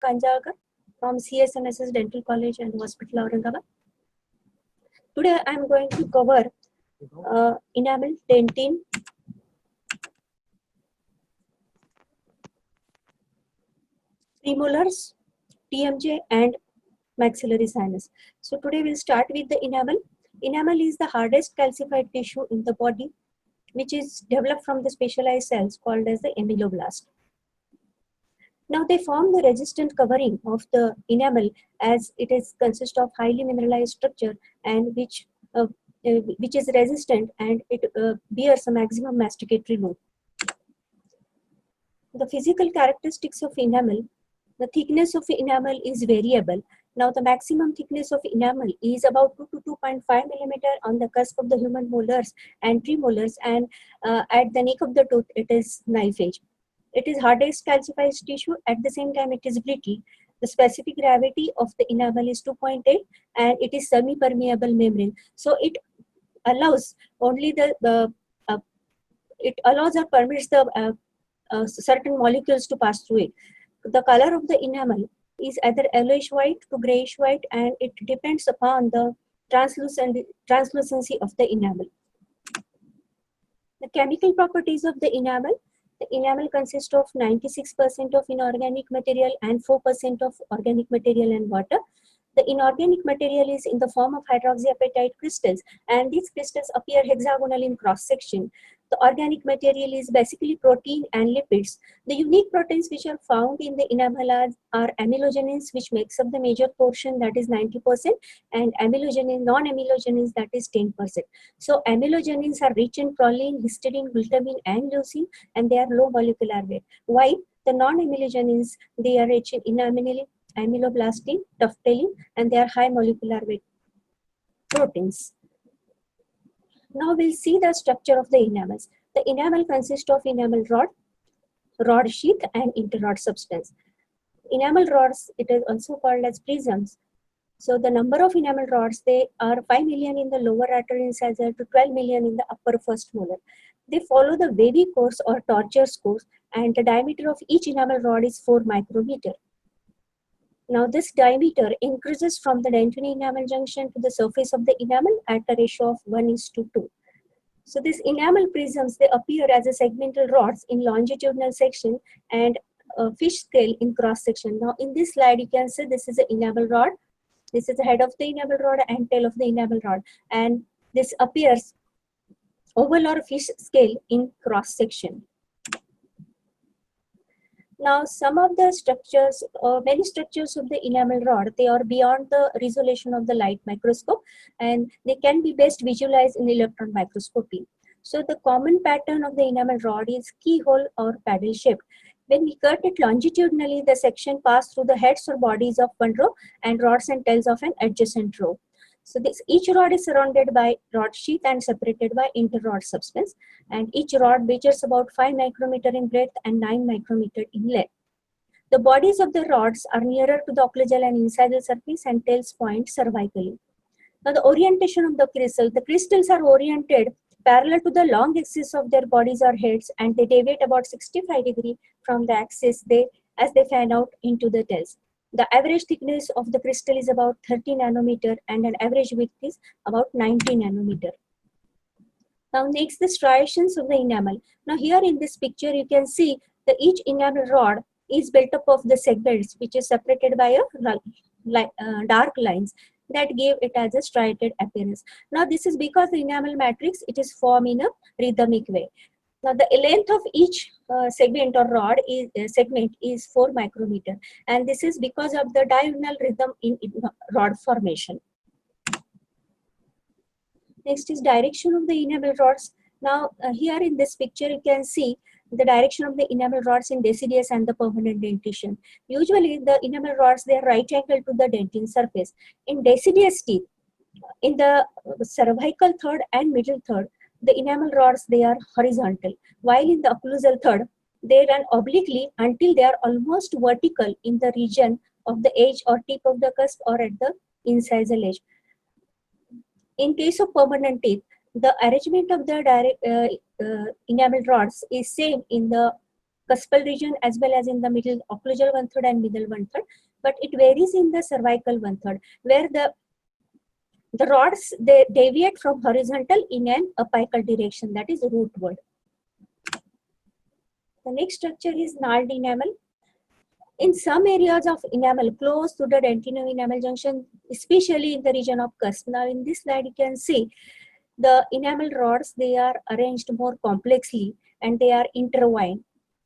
Kanjalkar from CSNSS Dental College and Hospital, Aurangabad. Today I am going to cover enamel, dentin, premolars, TMJ and maxillary sinus. So today we'll start with the enamel. Enamel is the hardest calcified tissue in the body, which is developed from the specialized cells called as the ameloblast. Now they form the resistant covering of the enamel, as it is consist of highly mineralized structure and which is resistant, and it bears a maximum masticatory load. The physical characteristics of enamel: the thickness of enamel is variable. Now the maximum thickness of enamel is about 2 to 2.5 millimeter on the cusp of the human molars and premolars, and at the neck of the tooth it is knife edge. It is hardest calcified tissue. At the same time, it is brittle. The specific gravity of the enamel is 2.8, and it is semi-permeable membrane. So it allows only it allows or permits the certain molecules to pass through it. The color of the enamel is either yellowish white to grayish white, and it depends upon the translucency of the enamel. The chemical properties of the enamel: the enamel consists of 96% of inorganic material and 4% of organic material and water. The inorganic material is in the form of hydroxyapatite crystals, and these crystals appear hexagonal in cross-section. The organic material is basically protein and lipids. The unique proteins which are found in the enamel are amylogenins, which makes up the major portion, that is 90%, and non-amylogenins, that is 10%. So amylogenins are rich in proline, histidine, glutamine, and leucine, and they are low molecular weight. While the non-amylogenins, they are rich in inamine, amyloblastin, tuftelin, and they are high molecular weight proteins. Now we'll see the structure of the enamels. The enamel consists of enamel rod, rod sheath, and interrod substance. Enamel rods, it is also called as prisms. So the number of enamel rods, they are 5 million in the lower artery incisor to 12 million in the upper first molar. They follow the wavy course or tortuous course, and the diameter of each enamel rod is 4 micrometer. Now this diameter increases from the dentine enamel junction to the surface of the enamel at a ratio of 1:2. So these enamel prisms, they appear as a segmental rods in longitudinal section and fish scale in cross section. Now in this slide you can see this is an enamel rod. This is the head of the enamel rod and tail of the enamel rod, and this appears oval or fish scale in cross section. Now, some of the structures, many structures of the enamel rod, they are beyond the resolution of the light microscope, and they can be best visualized in electron microscopy. So the common pattern of the enamel rod is keyhole or paddle shaped. When we cut it longitudinally, the section passes through the heads or bodies of one row and rods and tails of an adjacent row. So each rod is surrounded by rod sheath and separated by interrod substance, and each rod measures about 5 micrometer in breadth and 9 micrometer in length. The bodies of the rods are nearer to the occlusal and incisal surface, and tails point cervically. Now the orientation of the crystals are oriented parallel to the long axis of their bodies or heads, and they deviate about 65 degrees from the axis as they fan out into the tails. The average thickness of the crystal is about 30 nanometer, and an average width is about 90 nanometer. Now next, the striations of the enamel. Now here in this picture you can see that each enamel rod is built up of the segments which is separated by dark lines that give it as a striated appearance. Now this is because the enamel matrix, it is formed in a rhythmic way. Now the length of each segment or rod is 4 micrometer, and this is because of the diurnal rhythm in rod formation. Next is direction of the enamel rods. Now here in this picture you can see the direction of the enamel rods in deciduous and the permanent dentition. Usually the enamel rods, they are right angle to the dentine surface. In deciduous teeth, in the cervical third and middle third, the enamel rods, they are horizontal, while in the occlusal third, they run obliquely until they are almost vertical in the region of the edge or tip of the cusp or at the incisal edge. In case of permanent teeth, the arrangement of the enamel rods is same in the cuspal region as well as in the middle occlusal 1/3 and middle 1/3, but it varies in the cervical 1/3, where the rods they deviate from horizontal in an apical direction, that is rootward. The next structure is gnarled enamel. In some areas of enamel close to the dentino-enamel junction, especially in the region of cusp. Now in this slide you can see the enamel rods, they are arranged more complexly and they are intertwined.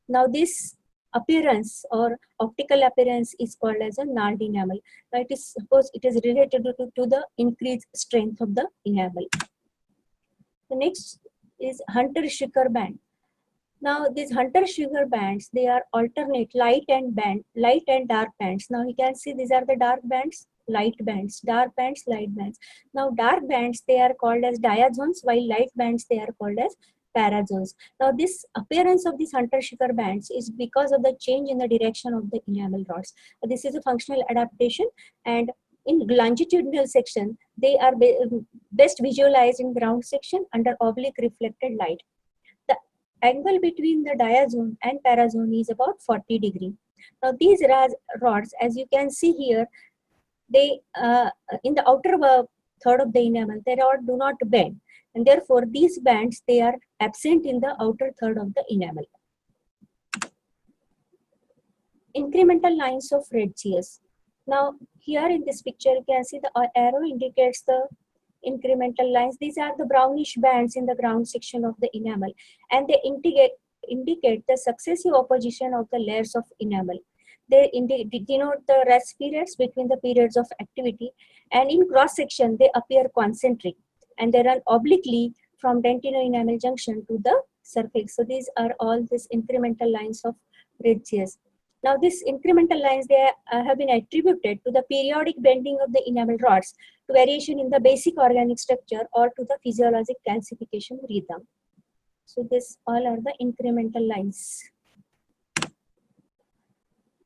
Now this appearance or optical appearance is called as a gnarled enamel. Now it is, suppose it is related to the increased strength of the enamel. The next is Hunter-Schucker band. Now these Hunter-Schucker bands, they are alternate light and dark bands. Now you can see these are the dark bands, light bands, dark bands, light bands. Now dark bands, they are called as diazones, while light bands, they are called as parazones. Now this appearance of these Hunter-Schucker bands is because of the change in the direction of the enamel rods. This is a functional adaptation, and in longitudinal section, they are best visualized in ground section under oblique reflected light. The angle between the diazone and parazone is about 40 degrees. Now these rods, as you can see here, they in the outer third of the enamel, they do not bend, and therefore these bands, they are absent in the outer third of the enamel. Incremental lines of Retzius. Now here in this picture you can see the arrow indicates the incremental lines. These are the brownish bands in the ground section of the enamel, and they indicate the successive opposition of the layers of enamel. They denote the rest periods between the periods of activity, and in cross section they appear concentric and they run obliquely from dentino-enamel junction to the surface. So these are all these incremental lines of Retzius. Now these incremental lines, they have been attributed to the periodic bending of the enamel rods, to variation in the basic organic structure, or to the physiologic calcification rhythm. So this all are the incremental lines.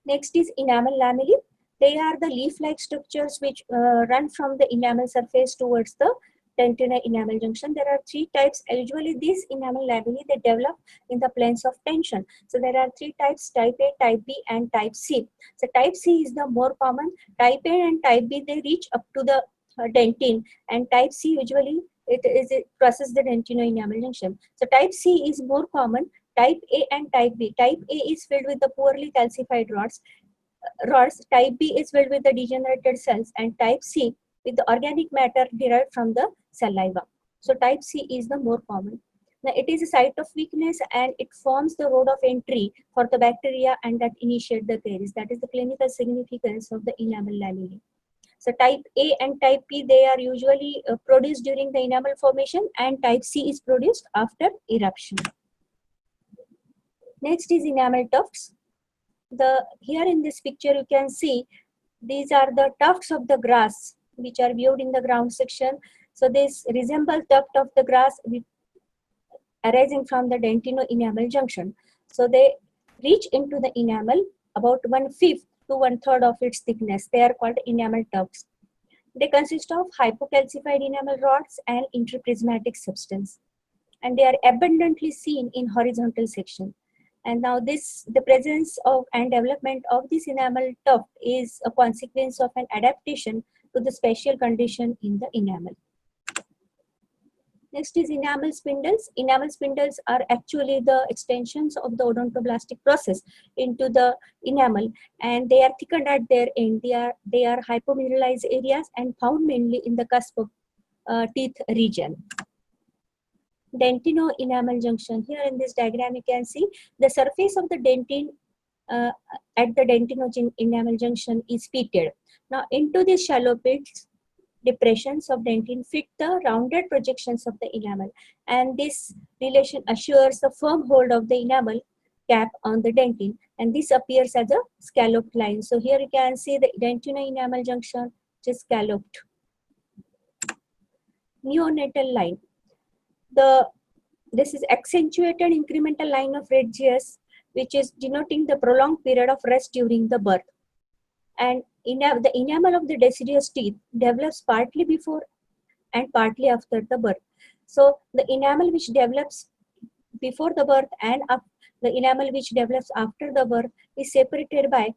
Next is enamel lamellae. They are the leaf-like structures which run from the enamel surface towards the dentino-enamel junction. There are three types. Usually these enamel lamellae, they develop in the planes of tension. So there are three types: type A, type B, and type C. So type C is the more common. Type A and type B, they reach up to the dentin, and type C usually it crosses the dentino-enamel junction. So type C is more common. Type A and type B. Type A is filled with the poorly calcified rods. Type B is filled with the degenerated cells, and type C with the organic matter derived from the saliva. So type C is the more common. Now it is a site of weakness and it forms the road of entry for the bacteria and that initiate the caries. That is the clinical significance of the enamel lamellae. So type A and type B, they are usually produced during the enamel formation, and type C is produced after eruption. Next is enamel tufts. Here in this picture you can see these are the tufts of the grass which are viewed in the ground section. So this resemble tuft of the grass arising from the dentino-enamel junction. So they reach into the enamel about 1/5 to 1/3 of its thickness. They are called enamel tufts. They consist of hypocalcified enamel rods and interprismatic substance, and they are abundantly seen in horizontal section. And now the presence of and development of this enamel tuft is a consequence of an adaptation to the special condition in the enamel. Next is enamel spindles. Enamel spindles are actually the extensions of the odontoblastic process into the enamel, and they are thickened at their end. They are hypomineralized areas and found mainly in the cusp of teeth region. Dentino-enamel junction. Here in this diagram you can see the surface of the dentin at the dentino-enamel junction is pitted. Now into these shallow pits, depressions of dentin fit the rounded projections of the enamel, and this relation assures the firm hold of the enamel cap on the dentin, and this appears as a scalloped line. So here you can see the dentino-enamel junction which is scalloped. Neonatal line. This is accentuated incremental line of Retzius, which is denoting the prolonged period of rest during the birth. And the enamel of the deciduous teeth develops partly before and partly after the birth. So the enamel which develops before the birth and The enamel which develops after the birth is separated by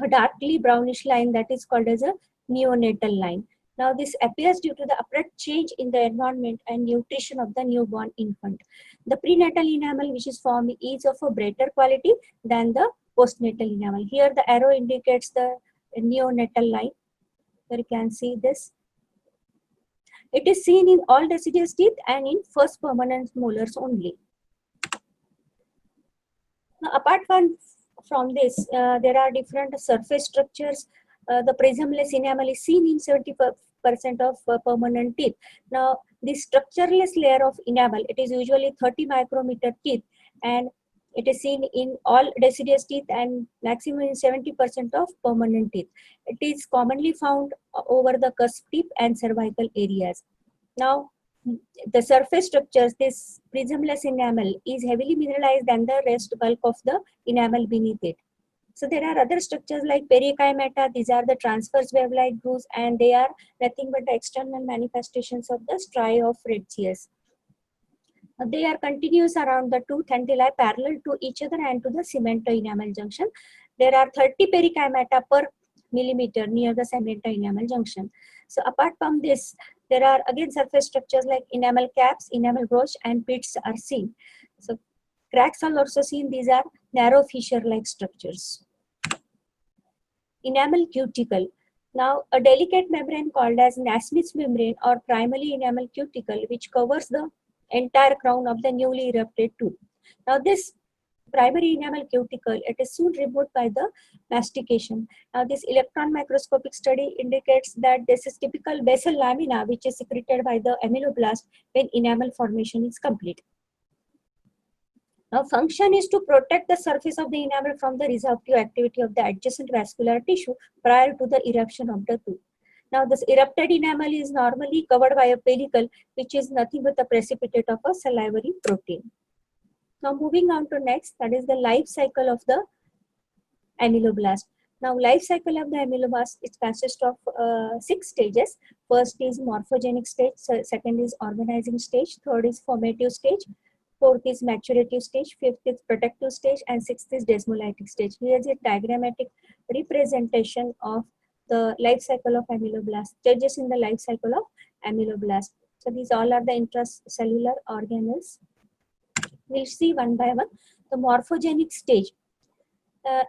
a darkly brownish line that is called as a neonatal line. Now, this appears due to the abrupt change in the environment and nutrition of the newborn infant. The prenatal enamel which is formed is of a better quality than the postnatal enamel. Here, the arrow indicates the neonatal line. Here you can see this. It is seen in all deciduous teeth and in first permanent molars only. Now, apart from this, there are different surface structures. The prismless enamel is seen in 70% of permanent teeth. Now, this structureless layer of enamel, it is usually 30 micrometer teeth, and it is seen in all deciduous teeth and maximum in 70% of permanent teeth. It is commonly found over the cusp tip and cervical areas. Now, the surface structures, this prismless enamel is heavily mineralized than the rest bulk of the enamel beneath it. So there are other structures like perikymata. These are the transverse wave-like grooves, and they are nothing but the external manifestations of the striae of Retzius. They are continuous around the tooth and they lie parallel to each other and to the cemento-enamel junction. There are 30 perikymata per millimeter near the cemento-enamel junction. So apart from this, there are again surface structures like enamel caps, enamel broach, and pits are seen. So cracks are also seen. These are narrow fissure-like structures. Enamel cuticle. Now, a delicate membrane called as Nasmyth's membrane or primary enamel cuticle, which covers the entire crown of the newly erupted tooth. Now, this primary enamel cuticle, it is soon removed by the mastication. Now, this electron microscopic study indicates that this is typical basal lamina, which is secreted by the ameloblast when enamel formation is complete. Now, function is to protect the surface of the enamel from the resorptive activity of the adjacent vascular tissue prior to the eruption of the tooth. Now, this erupted enamel is normally covered by a pellicle, which is nothing but a precipitate of a salivary protein. Now, moving on to next, that is the life cycle of the ameloblast. Now, life cycle of the ameloblast, it consists of 6 stages. First is morphogenic stage, second is organizing stage, third is formative stage, fourth is maturative stage, fifth is protective stage, and sixth is desmolytic stage. Here is a diagrammatic representation of the life cycle of ameloblast, stages in the life cycle of ameloblast. So these all are the intracellular organelles. We'll see one by one. The morphogenic stage.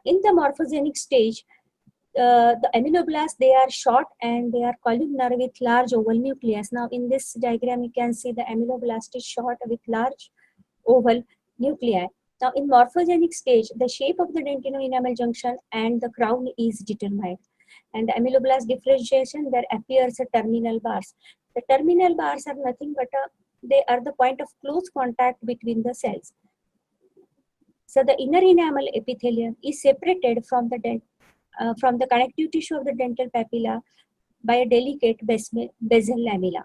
In the morphogenic stage, the ameloblasts, they are short and they are columnar with large oval nucleus. Now in this diagram, you can see the ameloblast is short with large oval nuclei. Now in morphogenic stage, the shape of the dentino-enamel junction and the crown is determined. And the ameloblast differentiation, there appears a terminal bars. The terminal bars are nothing but they are the point of close contact between the cells. So the inner enamel epithelium is separated from the connective tissue of the dental papilla by a delicate basal lamella.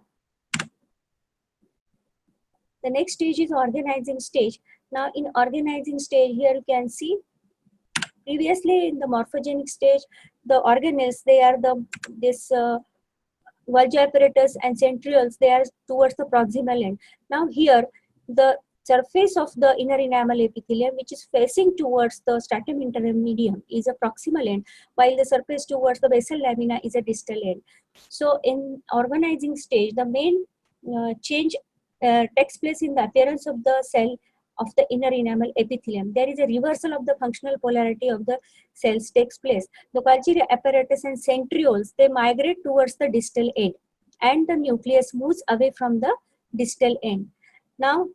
The next stage is organizing stage. Now in organizing stage, here you can see previously in the morphogenic stage, the organelles, they are this Golgi apparatus and centrioles, they are towards the proximal end. Now here, the surface of the inner enamel epithelium, which is facing towards the stratum intermedium, is a proximal end, while the surface towards the basal lamina is a distal end. So in organizing stage, the main change takes place in the appearance of the cell of the inner enamel epithelium. There is a reversal of the functional polarity of the cells takes place. The Golgi apparatus and centrioles, they migrate towards the distal end and the nucleus moves away from the distal end. Now,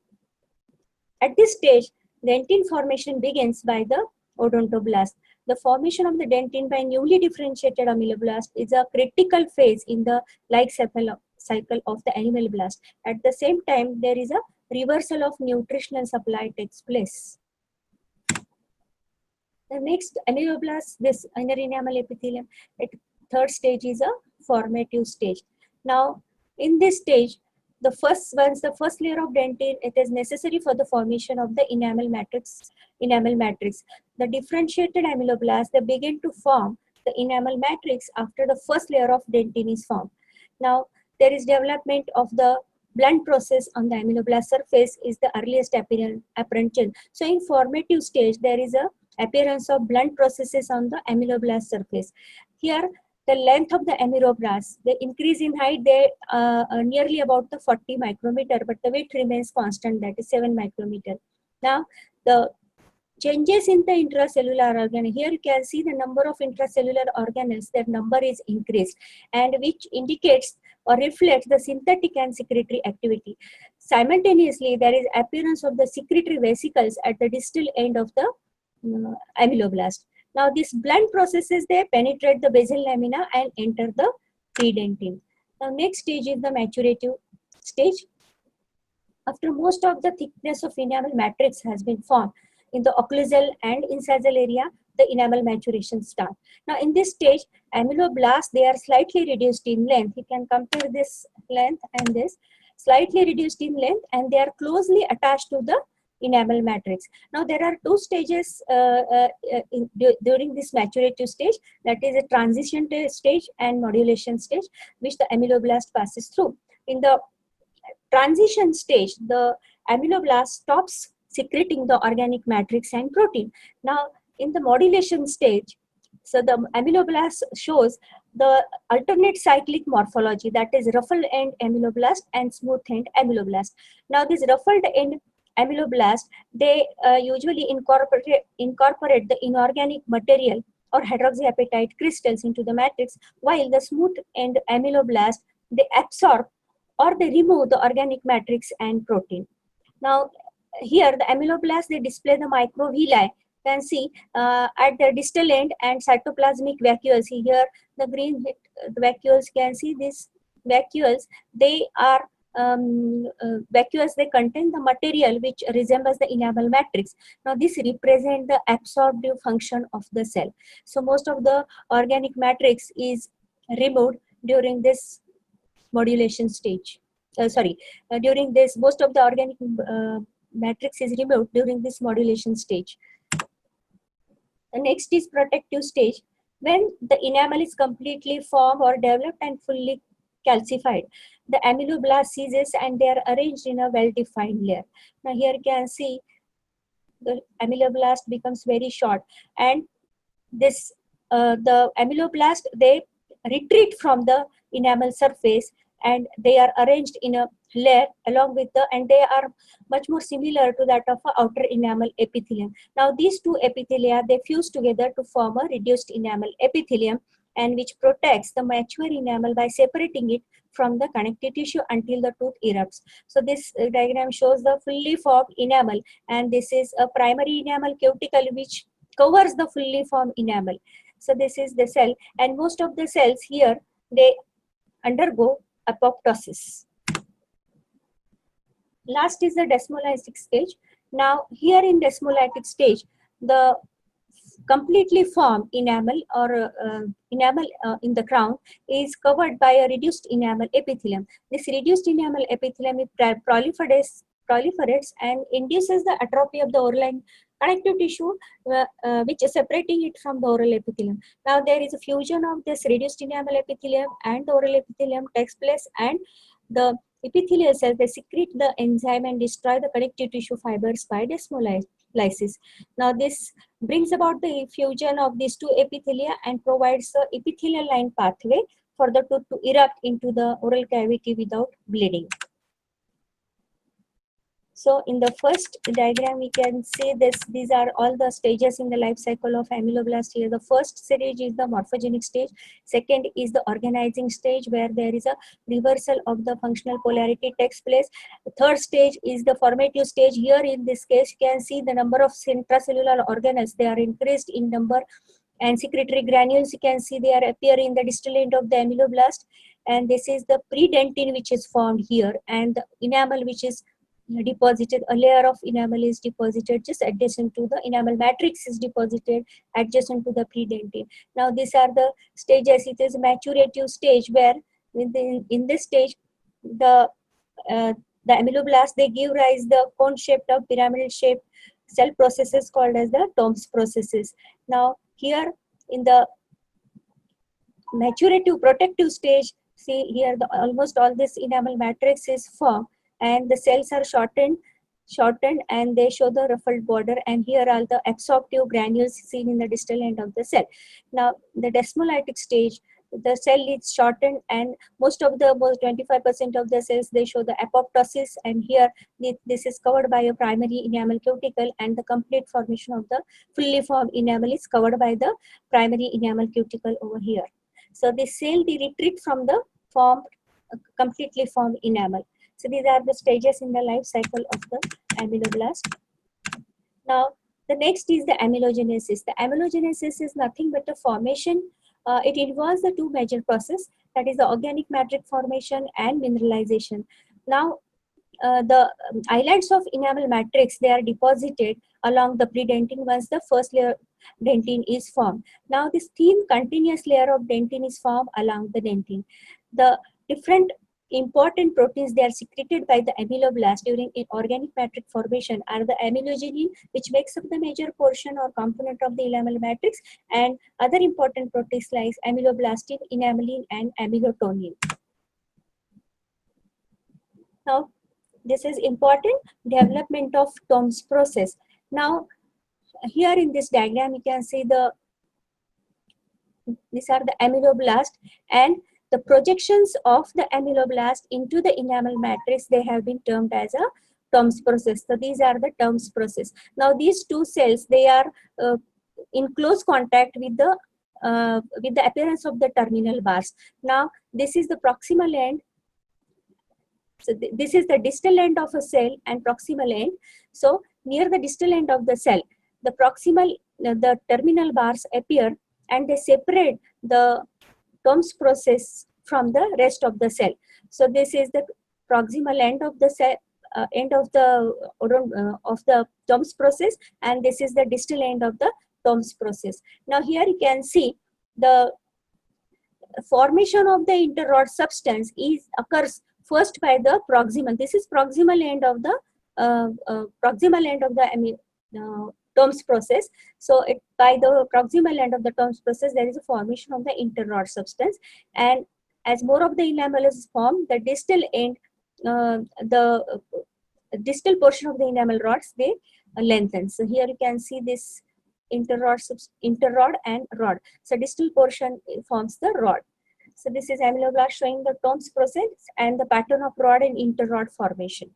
at this stage, dentine formation begins by the odontoblast. The formation of the dentine by newly differentiated ameloblast is a critical phase in the life cycle of the ameloblast. At the same time, there is a reversal of nutritional supply takes place. The next ameloblast, this inner enamel epithelium, third stage is a formative stage. Now, in this stage, once the first layer of dentine, it is necessary for the formation of the enamel matrix. The differentiated ameloblasts, they begin to form the enamel matrix after the first layer of dentine is formed. Now, there is development of the blunt process on the amyloblast surface is the earliest apparent change. So in formative stage, there is a appearance of blunt processes on the amyloblast surface. Here, the length of the amyloblast, they increase in height, they nearly about the 40 micrometer, but the weight remains constant, that is 7 micrometer. Now, the changes in the intracellular organelle, here you can see the number of intracellular organelles, that number is increased, and which indicates or reflects the synthetic and secretory activity. Simultaneously, there is appearance of the secretory vesicles at the distal end of the amyloblast. Now, these blunt processes, they penetrate the basal lamina and enter the predentin. Now, next stage is the maturative stage. After most of the thickness of enamel matrix has been formed in the occlusal and incisal area, the enamel maturation starts. Now, in this stage, amyloblasts, they are slightly reduced in length. You can compare this length and this, slightly reduced in length, and they are closely attached to the enamel matrix. Now, there are two stages during this maturative stage, that is a transition stage and modulation stage, which the amyloblast passes through. In the transition stage, the amyloblast stops secreting the organic matrix and protein. Now, in the modulation stage, so the amyloblast shows the alternate cyclic morphology, that is ruffled end amyloblast and smooth end amyloblast. Now, this ruffled end amyloblast, they usually incorporate the inorganic material or hydroxyapatite crystals into the matrix, while the smooth end amyloblast, they absorb or they remove the organic matrix and protein. Now, here the amyloblast, they display the microvilli. You can see at the distal end and cytoplasmic vacuoles. Here, the green vacuoles, you can see these vacuoles, they are vacuoles, they contain the material which resembles the enamel matrix. Now, this represents the absorptive function of the cell. So, most of the organic matrix is removed during this modulation stage. During this, most of the organic matrix is removed during this modulation stage. The next is protective stage. When the enamel is completely formed or developed and fully calcified, the amyloblast ceases and they are arranged in a well-defined layer. Now, here you can see the amyloblast becomes very short, and this the amyloblast, they retreat from the enamel surface and they are arranged in a layer along with the, and they are much more similar to that of a outer enamel epithelium. Now, these two epithelia, they fuse together to form a reduced enamel epithelium, and which protects the mature enamel by separating it from the connective tissue until the tooth erupts. So this diagram shows the fully formed enamel, and this is a primary enamel cuticle which covers the fully formed enamel. So this is the cell, and most of the cells here, they undergo apoptosis. Last is the desmolytic stage. Now, here in desmolytic stage, the completely formed enamel or enamel in the crown is covered by a reduced enamel epithelium. This reduced enamel epithelium proliferates and induces the atrophy of the oral and connective tissue, which is separating it from the oral epithelium. Now, there is a fusion of this reduced enamel epithelium and the oral epithelium takes place, and the epithelial cells, they secrete the enzyme and destroy the connective tissue fibers by desmolysis. Now, this brings about the fusion of these two epithelia and provides the epithelial line pathway for the tooth to erupt into the oral cavity without bleeding. So, in the first diagram, we can see this. These are all the stages in the life cycle of amyloblast. Here, the first stage is the morphogenic stage. Second is the organizing stage, where there is a reversal of the functional polarity takes place. The third stage is the formative stage. Here, in this case, you can see the number of intracellular organelles. They are increased in number, and secretory granules, you can see they are appearing in the distal end of the amyloblast. And this is the predentin which is formed here, and the enamel which is deposited, a layer of enamel is deposited just adjacent to the enamel matrix is deposited adjacent to the predentin. Now, these are the stages. It is a maturative stage where in this stage the amyloblast, they give rise the cone shaped or pyramidal shaped cell processes called as the Tombs processes. Now, here in the maturative protective stage, See here, almost all this enamel matrix is formed, and the cells are shortened, and they show the ruffled border. And here are the absorptive granules seen in the distal end of the cell. Now, the desmolytic stage, the cell is shortened, and most 25% of the cells, they show the apoptosis. And here, this is covered by a primary enamel cuticle, and the complete formation of the fully formed enamel is covered by the primary enamel cuticle over here. So the cell, they retreat from the completely formed enamel. So these are the stages in the life cycle of the ameloblast. Now, the next is the amylogenesis. The amylogenesis is nothing but a formation. It involves the two major processes, that is the organic matrix formation and mineralization. Now, the islands of enamel matrix, they are deposited along the pre-dentin once the first layer dentin is formed. Now, this thin continuous layer of dentin is formed along the dentin. The different important proteins, they are secreted by the ameloblast during organic matrix formation are the amylogenin, which makes up the major portion or component of the enamel matrix, and other important proteins like amyloblastin, enamelin, and amylotonin. Now, this is important development of Tom's process. Now, here in this diagram, you can see these are the ameloblast, and the projections of the ameloblast into the enamel matrix, they have been termed as a Tom's process. So these are the Tom's process. Now these two cells, they are in close contact with the appearance of the terminal bars. Now this is the proximal end. So this is the distal end of a cell and proximal end. So near the distal end of the cell, the terminal bars appear, and they separate the Tom's process from the rest of the cell. So this is the proximal end of the cell, end of the Tom's process, and this is the distal end of the Tom's process. Now here you can see the formation of the interrod substance occurs first by the proximal. This is proximal end of the Tom's process. So by the proximal end of the Tom's process, there is a formation of the interrod substance, and as more of the enamel is formed, the distal end, the distal portion of the enamel rods, they lengthen. So here you can see this interrod and rod. So distal portion forms the rod. So this is ameloblast showing the Tom's process and the pattern of rod and interrod formation.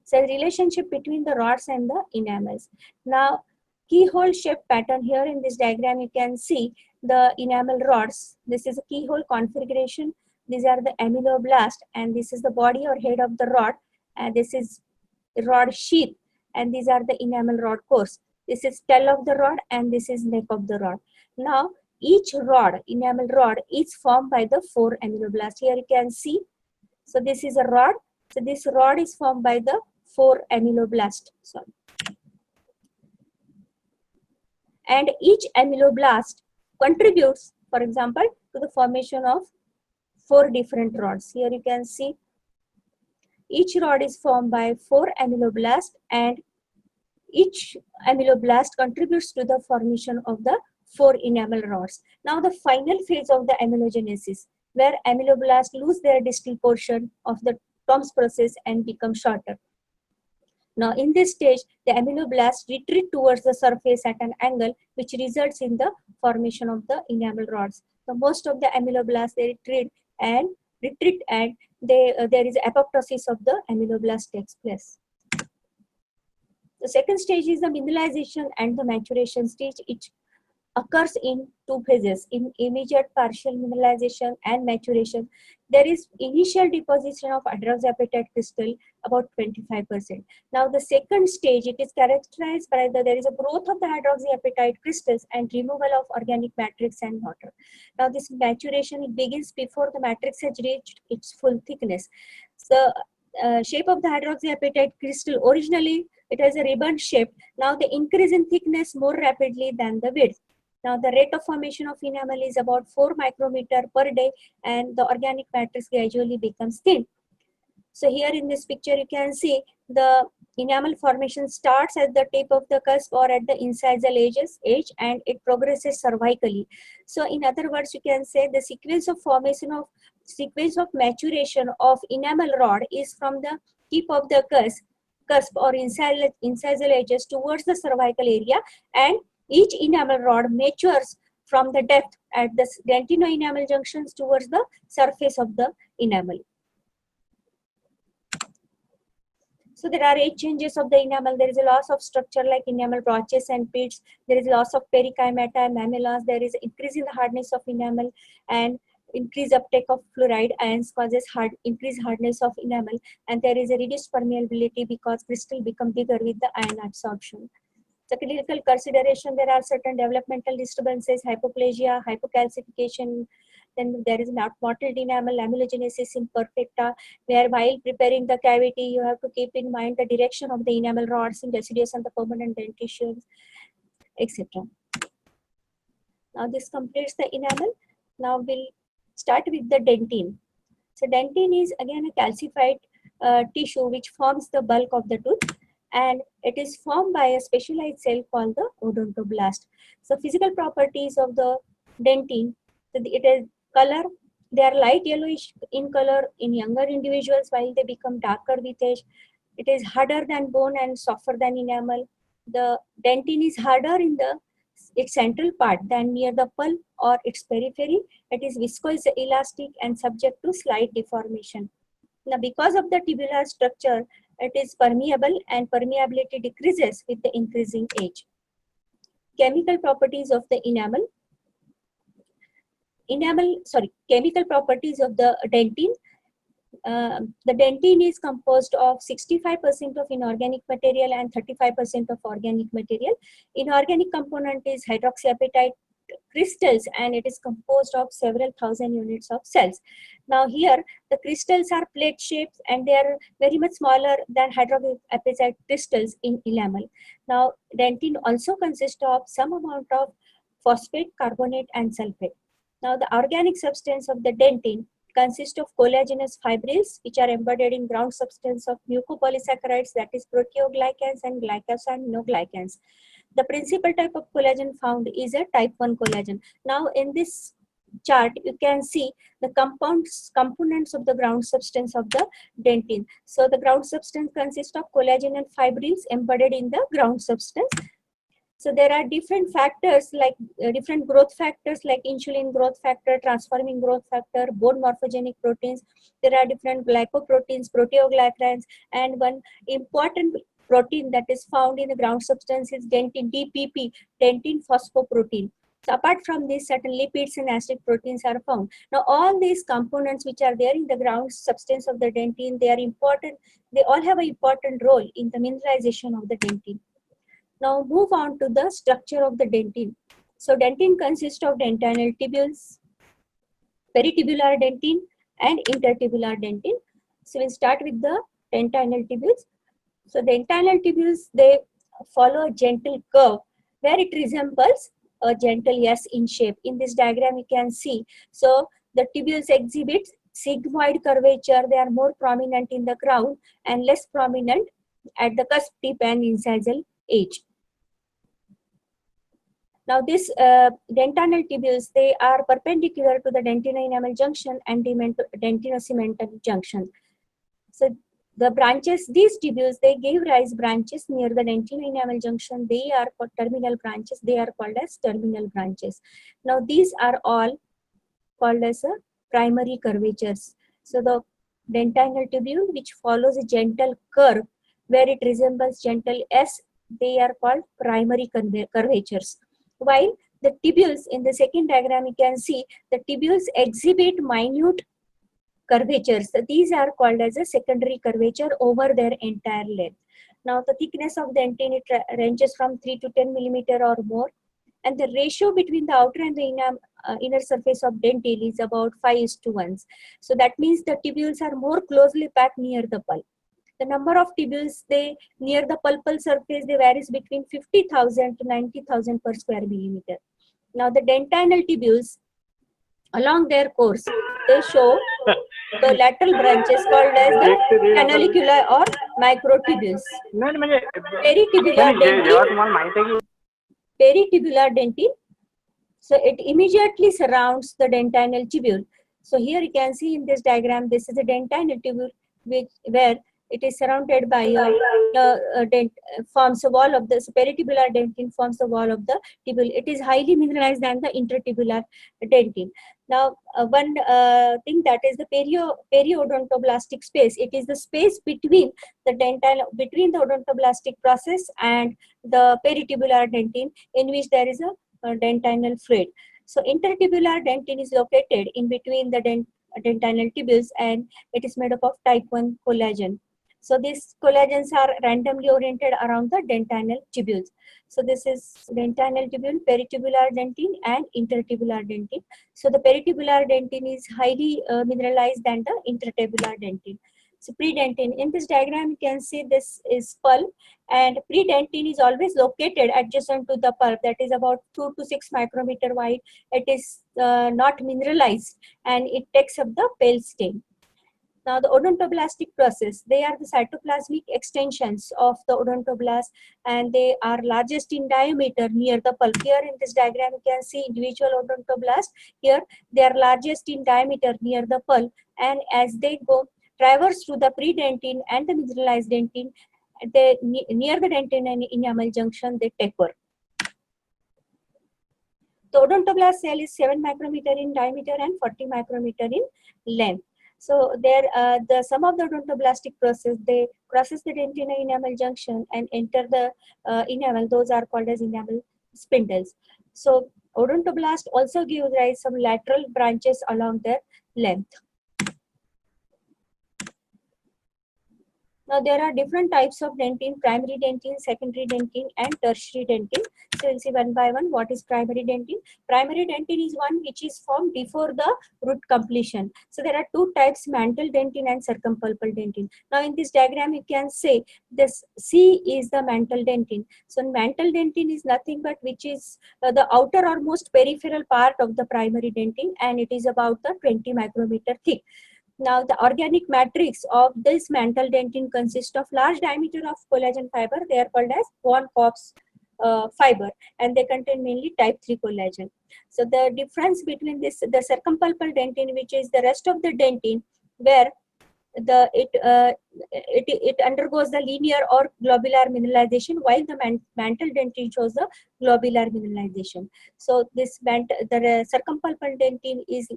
So the relationship between the rods and the enamels. Now, keyhole shaped pattern here in this diagram, you can see the enamel rods. This is a keyhole configuration. These are the ameloblast, and this is the body or head of the rod, and this is rod sheath, and these are the enamel rod cores. This is tail of the rod, and this is neck of the rod. Now, each rod, enamel rod, is formed by the 4 ameloblasts. Here you can see. So this is a rod. So this rod is formed by the 4 ameloblasts. Sorry. And each ameloblast contributes, for example, to the formation of 4 different rods. Here you can see each rod is formed by 4 ameloblasts, and each ameloblast contributes to the formation of the 4 enamel rods. Now the final phase of the amelogenesis, where ameloblasts lose their distal portion of the Tom's process and become shorter. Now in this stage, the ameloblasts retreat towards the surface at an angle, which results in the formation of the enamel rods. So most of the ameloblasts, they retreat, and there is apoptosis of the ameloblast takes place. The second stage is the mineralization and the maturation stage. It occurs in 2 phases, in immediate partial mineralization and maturation. There is initial deposition of hydroxyapatite crystal, about 25%. Now the second stage, it is characterized by there is a growth of the hydroxyapatite crystals and removal of organic matrix and water. Now this maturation, it begins before the matrix has reached its full thickness. So shape of the hydroxyapatite crystal, originally it has a ribbon shape. Now the increase in thickness more rapidly than the width. Now the rate of formation of enamel is about 4 micrometer per day, and the organic matrix gradually becomes thin. So here in this picture, you can see the enamel formation starts at the tip of the cusp or at the incisal edge, and it progresses cervically. So in other words, you can say the sequence of maturation of enamel rod is from the tip of the cusp or incisal edges towards the cervical area, and each enamel rod matures from the depth at the dentino-enamel junctions towards the surface of the enamel. So there are 8 changes of the enamel. There is a loss of structure like enamel brooches and pits. There is loss of perikymata and mammallas. There is increase in the hardness of enamel, and increased uptake of fluoride ions causes increased hardness of enamel, and there is a reduced permeability because crystal become bigger with the ion absorption. So clinical consideration, there are certain developmental disturbances, hypoplasia, hypocalcification. Then there is mottled enamel, amelogenesis imperfecta, where while preparing the cavity, you have to keep in mind the direction of the enamel rods in deciduous and the permanent dentitions, etc. Now this completes the enamel. Now we'll start with the dentine. So dentine is again a calcified tissue which forms the bulk of the tooth, and it is formed by a specialized cell called the odontoblast. So physical properties of the dentine, so it is color, they are light yellowish in color in younger individuals while they become darker with age. It is harder than bone and softer than enamel. The dentine is harder in its central part than near the pulp or its periphery. It is viscous, elastic, and subject to slight deformation. Now, because of the tubular structure, it is permeable, and permeability decreases with the increasing age. Chemical properties of the chemical properties of the dentine. The dentine is composed of 65% of inorganic material and 35% of organic material. Inorganic component is hydroxyapatite crystals, and it is composed of several thousand units of cells. Now here the crystals are plate shaped, and they are very much smaller than hydroxyapatite crystals in enamel. Now dentine also consists of some amount of phosphate, carbonate, and sulfate. Now the organic substance of the dentine consists of collagenous fibrils, which are embedded in ground substance of mucopolysaccharides, that is proteoglycans and glycosaminoglycans. The principal type of collagen found is a type 1 collagen. Now in this chart, you can see the components of the ground substance of the dentine. So the ground substance consists of collagen and fibrils embedded in the ground substance. So there are different factors like different growth factors like insulin growth factor, transforming growth factor, bone morphogenic proteins. There are different glycoproteins, proteoglycans, and one important protein that is found in the ground substance is dentine, DPP, dentine phosphoprotein. So apart from this, certain lipids and acid proteins are found. Now all these components which are there in the ground substance of the dentine, they are important. They all have an important role in the mineralization of the dentine. Now move on to the structure of the dentine. So dentine consists of dentinal tubules, peritubular dentine, and intertubular dentine. So we'll start with the dentinal tubules. So dentinal tubules, they follow a gentle curve where it resembles a gentle S in shape. In this diagram you can see. So the tubules exhibit sigmoid curvature. They are more prominent in the crown and less prominent at the cusp, tip, and incisal edge. Now this dentinal tubules, they are perpendicular to the dentino-enamel junction and dentino-cemental junction. So the branches, these tubules, they give rise branches near the dentino-enamel junction. They are called terminal branches. They are called as terminal branches. Now these are all called as a primary curvatures. So the dentinal tubule, which follows a gentle curve where it resembles gentle S, they are called primary curvatures. While the tubules in the second diagram, you can see the tubules exhibit minute curvatures. So these are called as a secondary curvature over their entire length. Now the thickness of the dentine, it ranges from 3 to 10 millimeter or more, and the ratio between the outer and the inner surface of dentine is about 5:1. So that means the tubules are more closely packed near the pulp. The number of tubules near the pulpal surface, they varies between 50,000 to 90,000 per square millimeter. Now the dentinal tubules, along their course, they show The lateral branches called as the canaliculi or microtubules. नाही म्हणजे Peritubular जेव्हा dentin. तुम्हाला माहित आहे की Peritubular dentin. So it immediately surrounds the dentinal tubule. So here you can see in this diagram, this is a dentinal tubule where it is surrounded by forms a wall of the peritubular dentin forms the wall of the tubule. It is highly mineralized than the intertubular dentin. Now, one thing that is the periodontoblastic space. It is the space between the odontoblastic process and the peritubular dentin, in which there is a dentinal fluid. So intertubular dentin is located in between the dentinal tubules, and it is made up of type 1 collagen. So these collagens are randomly oriented around the dentinal tubules. So this is dentinal tubule, peritubular dentin, and intertubular dentin. So the peritubular dentin is highly mineralized than the intertubular dentin. So predentin, in this diagram you can see this is pulp, and predentin is always located adjacent to the pulp, that is about 2 to 6 micrometer wide. It is not mineralized and it takes up the pale stain. Now the odontoblastic process, they are the cytoplasmic extensions of the odontoblast, and they are largest in diameter near the pulp. Here in this diagram you can see individual odontoblast. Here they are largest in diameter near the pulp, and as they go traverse through the predentin and the mineralized dentin, they near the dentin and enamel junction they taper. The odontoblast cell is 7 micrometer in diameter and 40 micrometer in length. So there, the some of the odontoblastic process, they process the dentin and enamel junction and enter the enamel. Those are called as enamel spindles. So odontoblast also gives rise some lateral branches along their length. Now there are different types of dentin: primary dentin, secondary dentin, and tertiary dentin. So we'll see one by one what is primary dentin. Primary dentin is one which is formed before the root completion. So there are two types: mantle dentin and circumpulpal dentin. Now in this diagram you can say this C is the mantle dentin. So mantle dentin is nothing but which is the outer or most peripheral part of the primary dentin, and it is about the 20 micrometer thick. Now, the organic matrix of this mantle dentin consists of large diameter of collagen fiber. They are called as von Kopp's fiber, and they contain mainly type 3 collagen. So the difference between this, the circumpulpal dentin, which is the rest of the dentin, where it undergoes the linear or globular mineralization, while the mantle dentin shows the globular mineralization. So this the circumpulpal dentin is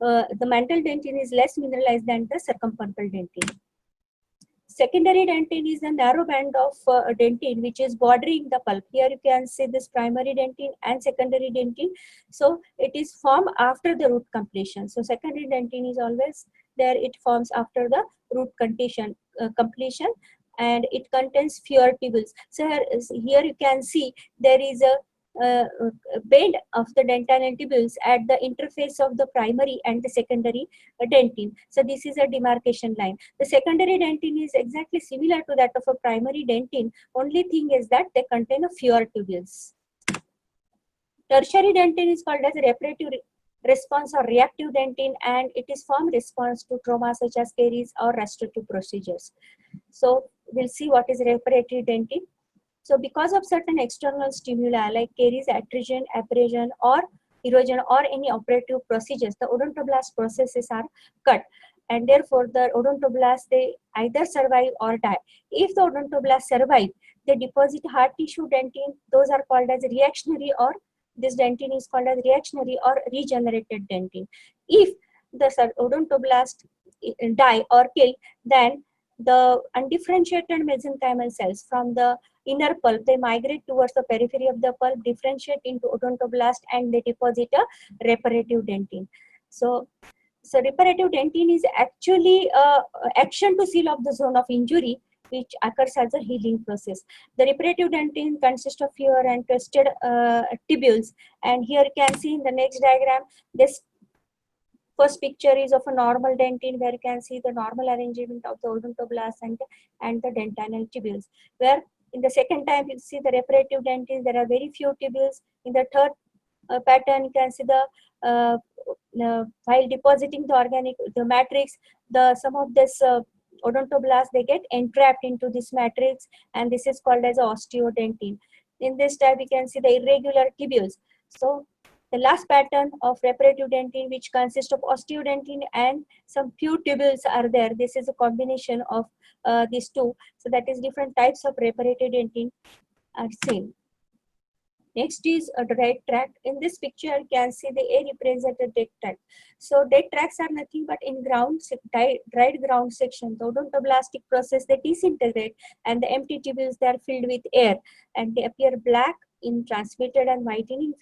the mantle dentin is less mineralized than the circumpulpal dentin. Secondary dentin is a narrow band of dentin which is bordering the pulp. Here you can see this primary dentin and secondary dentin. So it is formed after the root completion. So secondary dentin is always there. It forms after the root completion, and it contains fewer tubules. So here you can see there is a bend of the dentinal tubules at the interface of the primary and the secondary dentin. So this is a demarcation line. The secondary dentin is exactly similar to that of a primary dentin. Only thing is that they contain a fewer tubules. Tertiary dentin is called as a reparative response or reactive dentin, and it is formed response to trauma such as caries or restorative procedures. So we'll see what is reparative dentin. So because of certain external stimuli like caries, attrition, abrasion, or erosion, or any operative procedures, the odontoblast processes are cut, and therefore the odontoblasts, they either survive or die. If the odontoblasts survive, they deposit hard tissue dentin. Those are called as reactionary, or this dentin is called as reactionary or regenerated dentin. If the odontoblast die or kill, then the undifferentiated mesenchymal cells from the inner pulp, they migrate towards the periphery of the pulp, differentiate into odontoblast, and they deposit a reparative dentin. So reparative dentin is actually action to seal off the zone of injury, which occurs as a healing process. The reparative dentin consists of fewer and twisted tubules, and here you can see in the next diagram, this first picture is of a normal dentin, where you can see the normal arrangement of the odontoblast and the dentinal tubules. Where in the second time you see the reparative dentin, there are very few tubules. In the third pattern. You can see while depositing the matrix, some of this odontoblasts, they get entrapped into this matrix, and this is called as osteodentin. In this type, we can see the irregular tubules. So the last pattern of reparative dentin, which consists of osteodentin and some few tubules are there. This is a combination of these two. So that is different types of reparative dentin are seen. Next is a dead tract. In this picture, you can see the A represents a dead tract. So dead tracts are nothing but in dried ground section. The odontoblastic process, they disintegrate, and the empty tubules, they are filled with air, and they appear black in transmitted and white in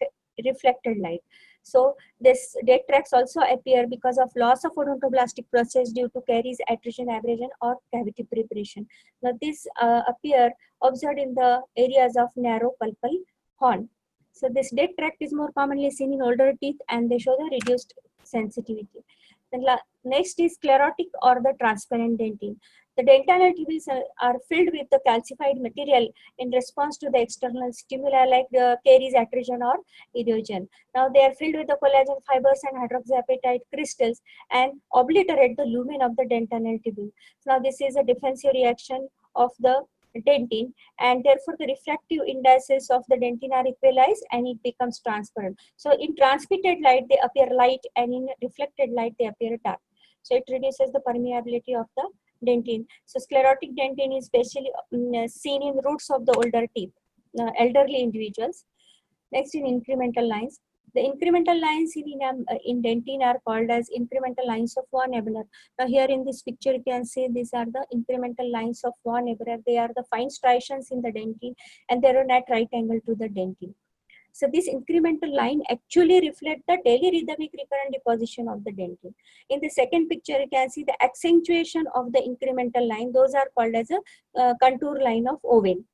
reflected light. So this dead tracts also appear because of loss of odontoblastic process due to caries, attrition, abrasion, or cavity preparation. Now this appear observed in the areas of narrow pulpal horn. So this dead tract is more commonly seen in older teeth, and they show the reduced sensitivity. Then next is sclerotic or the transparent dentin. The dentinal tubules are filled with the calcified material in response to the external stimuli like the caries, attrition, or erosion. Now they are filled with the collagen fibers and hydroxyapatite crystals and obliterate the lumen of the dentinal tubule. Now this is a defensive reaction of the dentin, and therefore the refractive indices of the dentin are equalized and it becomes transparent. So in transmitted light they appear light, and in reflected light they appear dark. So it reduces the permeability of the dentin. So sclerotic dentin is especially seen in roots of the older teeth, elderly individuals. Next, in incremental lines. The incremental lines in dentin are called as incremental lines of von Ebeler. Now here in this picture you can see these are the incremental lines of von Ebeler. They are the fine striations in the dentin, and they are at right angle to the dentin. So this incremental line actually reflect the daily rhythmic recurrent deposition of the dentin. In the second picture you can see the accentuation of the incremental line. Those are called as a contour line of Owen.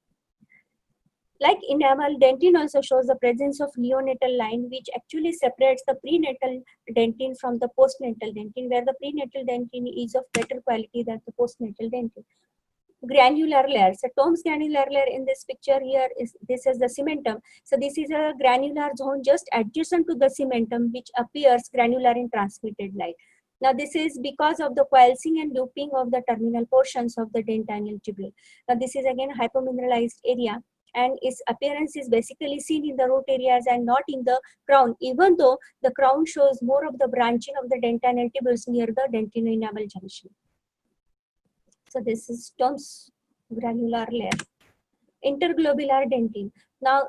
Like enamel, dentin also shows the presence of neonatal line, which actually separates the prenatal dentin from the postnatal dentin, where the prenatal dentin is of better quality than the postnatal dentin. Granular layer. So Tom's granular layer in this picture here this is the cementum. So this is a granular zone just adjacent to the cementum, which appears granular in transmitted light. Now this is because of the coalescing and looping of the terminal portions of the dentinal tubule. Now this is again hypomineralized area, and its appearance is basically seen in the root areas and not in the crown, even though the crown shows more of the branching of the dentinal tubules near the dentino-enamel junction. So this is Tom's granular layer. Interglobular dentin. Now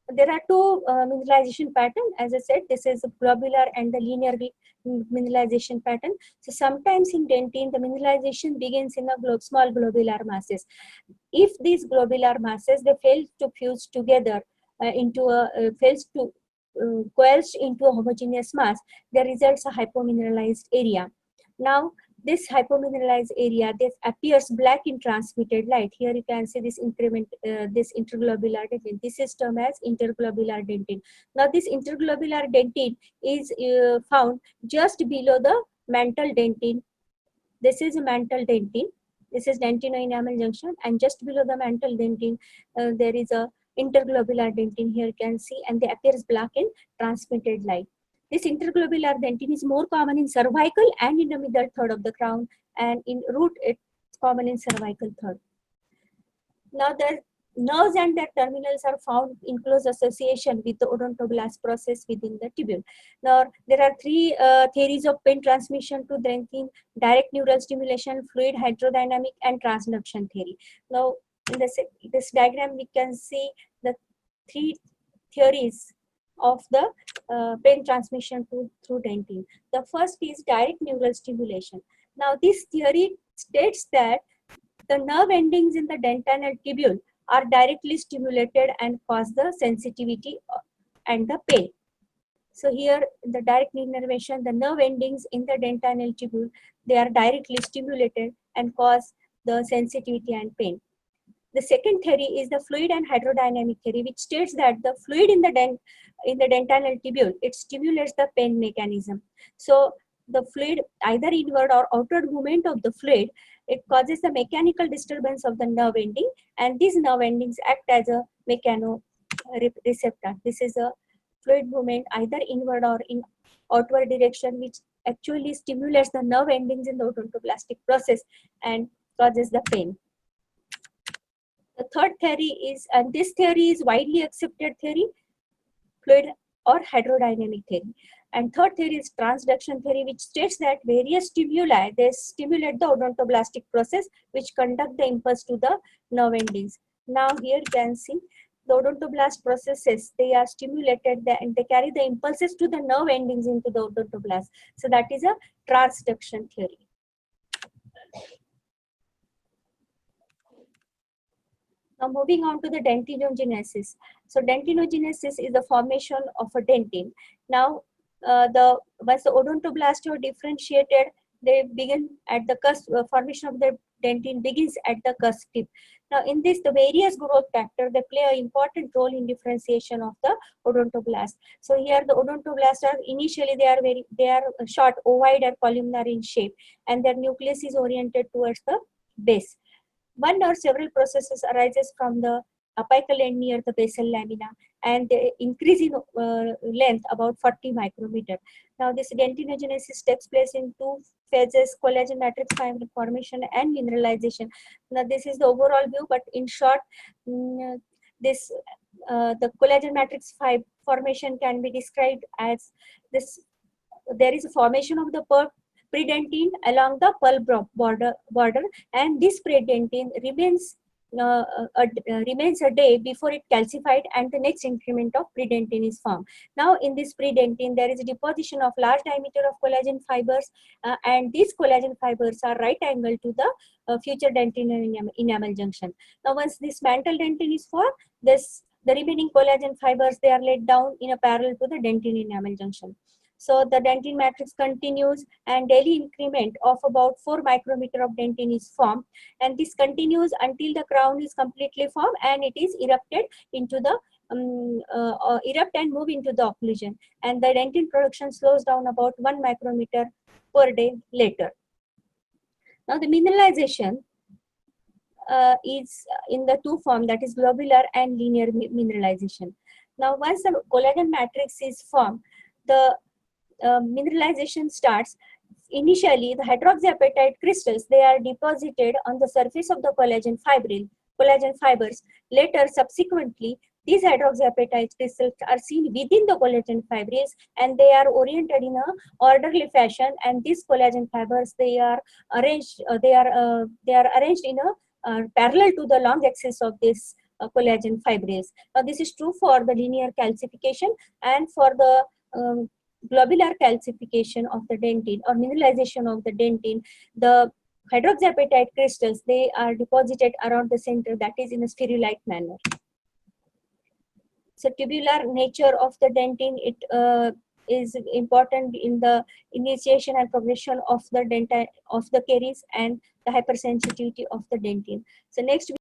there are two mineralization pattern. As I said, this is a globular and the linear mineralization pattern. So sometimes in dentin, the mineralization begins in a small globular masses. If these globular masses, they fail to fuse together fails to coalesce into a homogeneous mass, there results a hypomineralized area. Now this hypomineralized area, this appears black in transmitted light. Here you can see this this interglobular dentin. This is termed as interglobular dentin. Now this interglobular dentin is found just below the mantle dentin. This is a mantle dentin. This is dentino-enamel junction, and just below the mantle dentin, there is a interglobular dentin. Here you can see, and they appears black in transmitted light. This interglobular dentin is more common in cervical and in the middle third of the crown, and in root it's common in cervical third. Now the nerves and their terminals are found in close association with the odontoblast process within the tubule. Now there are three theories of pain transmission to dentin: direct neural stimulation, fluid hydrodynamic, and transduction theory. Now in this diagram we can see the three theories of the pain transmission through dentin. The first is direct neural stimulation. Now this theory states that the nerve endings in the dentinal tubule are directly stimulated and cause the sensitivity and the pain. So here the direct innervation, the nerve endings in the dentinal tubule, they are directly stimulated and cause the sensitivity and pain. The second theory is the fluid and hydrodynamic theory, which states that the fluid in the dentinal tubule, it stimulates the pain mechanism. So the fluid, either inward or outward movement of the fluid, it causes the mechanical disturbance of the nerve ending, and these nerve endings act as a mechanoreceptor. This is a fluid movement either inward or in outward direction, which actually stimulates the nerve endings in the odontoblastic process and causes the pain. The third theory is, and this theory is widely accepted theory, fluid or hydrodynamic theory. And third theory is transduction theory, which states that various stimuli, they stimulate the odontoblastic process, which conduct the impulse to the nerve endings. Now here you can see the odontoblast processes, they are stimulated and they carry the impulses to the nerve endings into the odontoblast. So that is a transduction theory. Now moving on to the dentinogenesis. So dentinogenesis is the formation of a dentin. Now once the odontoblasts are differentiated, they begin at the cusp. Formation of the dentin begins at the cusp tip. Now in this, the various growth factors, they play an important role in differentiation of the odontoblast. So here the odontoblasts are initially they are short, ovoid or columnar in shape, and their nucleus is oriented towards the base. One or several processes arises from the apical end near the basal lamina, and they increase in length about 40 micrometer. Now this dentinogenesis takes place in two phases: collagen matrix fiber formation and mineralization. Now this is the overall view, but in short, the collagen matrix fiber formation can be described as this. There is a formation of the predentin along the pulp border, and this predentin remains a day before it calcified, and the next increment of predentin is formed. Now in this predentin, there is a deposition of large diameter of collagen fibers, and these collagen fibers are right angle to the future dentin and enamel junction. Now once this mantle dentin is formed, the remaining collagen fibers, they are laid down in a parallel to the dentin enamel junction. So the dentin matrix continues, and daily increment of about 4 micrometer of dentin is formed, and this continues until the crown is completely formed and it is erupted into the erupt and move into the occlusion, and the dentin production slows down about 1 micrometer per day later. Now the mineralization is in the two form, that is globular and linear mineralization. Now once the collagen matrix is formed, the mineralization starts. Initially, the hydroxyapatite crystals, they are deposited on the surface of the collagen fibers. Later, subsequently, these hydroxyapatite crystals are seen within the collagen fibrils, and they are oriented in a orderly fashion. And these collagen fibers, they are arranged. They are arranged in a parallel to the long axis of this collagen fibrils. Now, this is true for the linear calcification, and for the globular calcification of the dentin or mineralization of the dentin, the hydroxyapatite crystals, they are deposited around the center, that is in a spherulite manner. So tubular nature of the dentin, it is important in the initiation and progression of the caries and the hypersensitivity of the dentin. So next